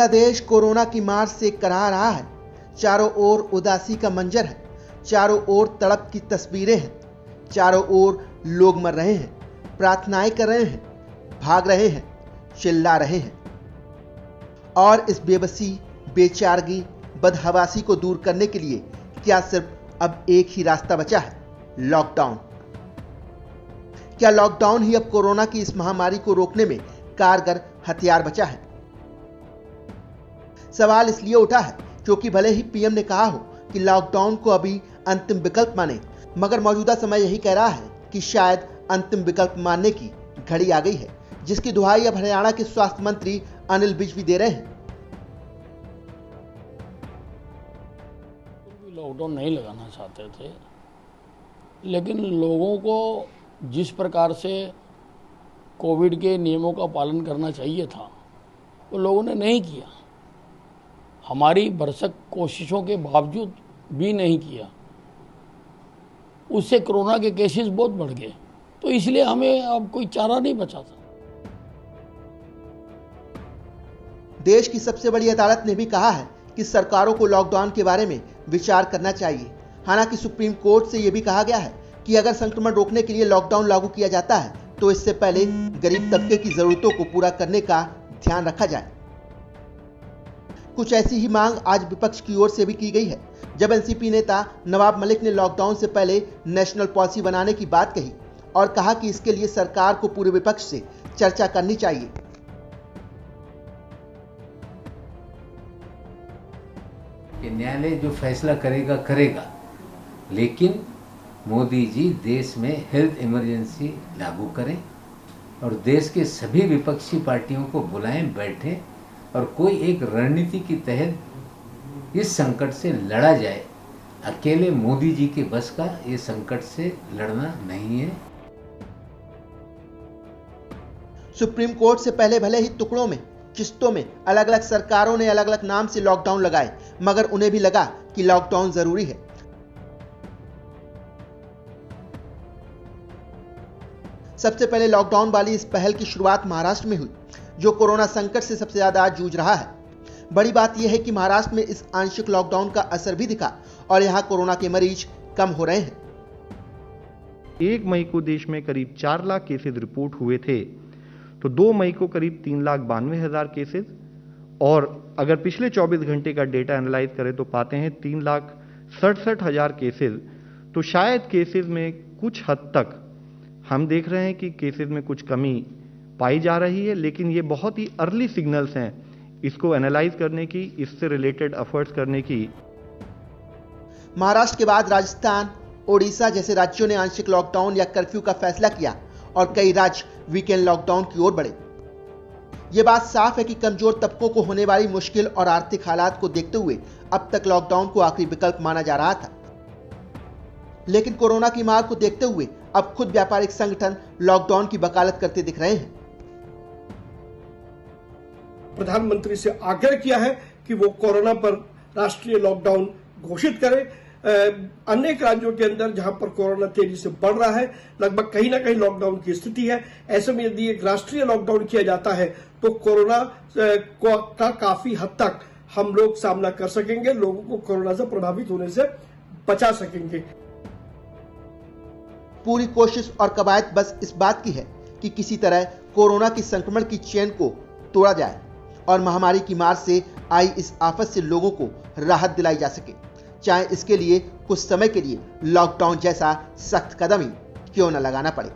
पूरा देश कोरोना की मार से कराह रहा है। चारों ओर उदासी का मंजर है, चारों ओर तड़प की तस्वीरें हैं, चारों ओर लोग मर रहे हैं, प्रार्थनाएं कर रहे हैं, भाग रहे हैं, चिल्ला रहे हैं। और इस बेबसी, बेचारगी, बदहवासी को दूर करने के लिए क्या सिर्फ अब एक ही रास्ता बचा है? लॉकडाउन। क्या लॉकडाउन ही अब कोरोना की इस महामारी को रोकने में कारगर हथियार बचा है? सवाल इसलिए उठा है क्योंकि भले ही पीएम ने कहा हो कि लॉकडाउन को अभी अंतिम विकल्प माने, मगर मौजूदा समय यही कह रहा है कि शायद अंतिम विकल्प मानने की घड़ी आ गई है, जिसकी दुहाई अब हरियाणा के स्वास्थ्य मंत्री अनिल विज भी दे रहे हैं। लॉकडाउन नहीं लगाना चाहते थे, लेकिन लोगों को जिस प्रकार से कोविड के नियमों का पालन करना चाहिए था वो लोगों ने नहीं किया। हमारी भरसक कोशिशों के बावजूद भी नहीं किया। उससे कोरोना के केसेस बहुत बढ़ गए, तो इसलिए हमें अब कोई चारा नहीं बचा था। देश की सबसे बड़ी अदालत ने भी कहा है कि सरकारों को लॉकडाउन के बारे में विचार करना चाहिए। हालांकि सुप्रीम कोर्ट से यह भी कहा गया है कि अगर संक्रमण रोकने के लिए लॉकडाउन लागू किया जाता है तो इससे पहले गरीब तबके की जरूरतों को पूरा करने का ध्यान रखा जाए। कुछ ऐसी ही मांग आज विपक्ष की ओर से भी की गई है, जब एनसीपी नेता नवाब मलिक ने लॉकडाउन से पहले नेशनल पॉलिसी बनाने की बात कही और कहा कि इसके लिए सरकार को पूरे विपक्ष से चर्चा करनी चाहिए। कि न्यायालय जो फैसला करेगा करेगा, लेकिन मोदी जी देश में हेल्थ इमरजेंसी लागू करें और देश के सभी विपक्षी पार्टियों को बुलाएं, बैठें और कोई एक रणनीति के तहत इस संकट से लड़ा जाए। अकेले मोदी जी के बस का ये संकट से लड़ना नहीं है। सुप्रीम कोर्ट से पहले भले ही टुकड़ों में, किस्तों में अलग अलग सरकारों ने अलग अलग नाम से लॉकडाउन लगाए, मगर उन्हें भी लगा कि लॉकडाउन जरूरी है। सबसे पहले लॉकडाउन वाली इस पहल की शुरुआत महाराष्ट्र में हुई, जो कोरोना संकट से सबसे ज्यादा जूझ रहा है। बड़ी बात यह है कि महाराष्ट्र में इस आंशिक लॉकडाउन का असर भी दिखा और यहां कोरोना के मरीज कम हो रहे हैं। 1 मई को देश में करीब 4 लाख केसेज रिपोर्ट हुए थे, तो 2 मई को करीब 3,92,000 केसेज, और अगर पिछले 24 घंटे का डेटा एनालाइज करें तो पाते हैं 3,67,000 केसेज। तो शायद केसेज में कुछ हद तक हम देख रहे हैं कि केसेज में कुछ कमी पाई जा रही है, लेकिन ये बहुत ही अर्ली सिग्नल्स हैं इसको एनालाइज करने की, इससे रिलेटेड एफर्ट्स करने की। महाराष्ट्र के बाद राजस्थान, ओडिशा जैसे राज्यों ने आंशिक लॉकडाउन या कर्फ्यू का फैसला किया और कई राज्य वीकेंड लॉकडाउन की ओर बढ़े। यह बात साफ है कि कमजोर तबकों को होने वाली मुश्किल और आर्थिक हालात को देखते हुए अब तक लॉकडाउन को आखिरी विकल्प माना जा रहा था, लेकिन कोरोना की मार को देखते हुए अब खुद व्यापारिक संगठन लॉकडाउन की वकालत करते दिख रहे हैं। प्रधानमंत्री से आग्रह किया है कि वो कोरोना पर राष्ट्रीय लॉकडाउन घोषित करें। अनेक राज्यों के अंदर जहां पर कोरोना तेजी से बढ़ रहा है, लगभग कहीं ना कहीं लॉकडाउन की स्थिति है। ऐसे में यदि एक राष्ट्रीय लॉकडाउन किया जाता है तो कोरोना का काफी हद तक हम लोग सामना कर सकेंगे, लोगों को कोरोना से प्रभावित होने से बचा सकेंगे। पूरी कोशिश और कवायद बस इस बात की है कि किसी तरह कोरोना की संक्रमण की चेन को तोड़ा जाए और महामारी की मार से आई इस आफत से लोगों को राहत दिलाई जा सके, चाहे इसके लिए कुछ समय के लिए लॉकडाउन जैसा सख्त कदम ही क्यों न लगाना पड़े।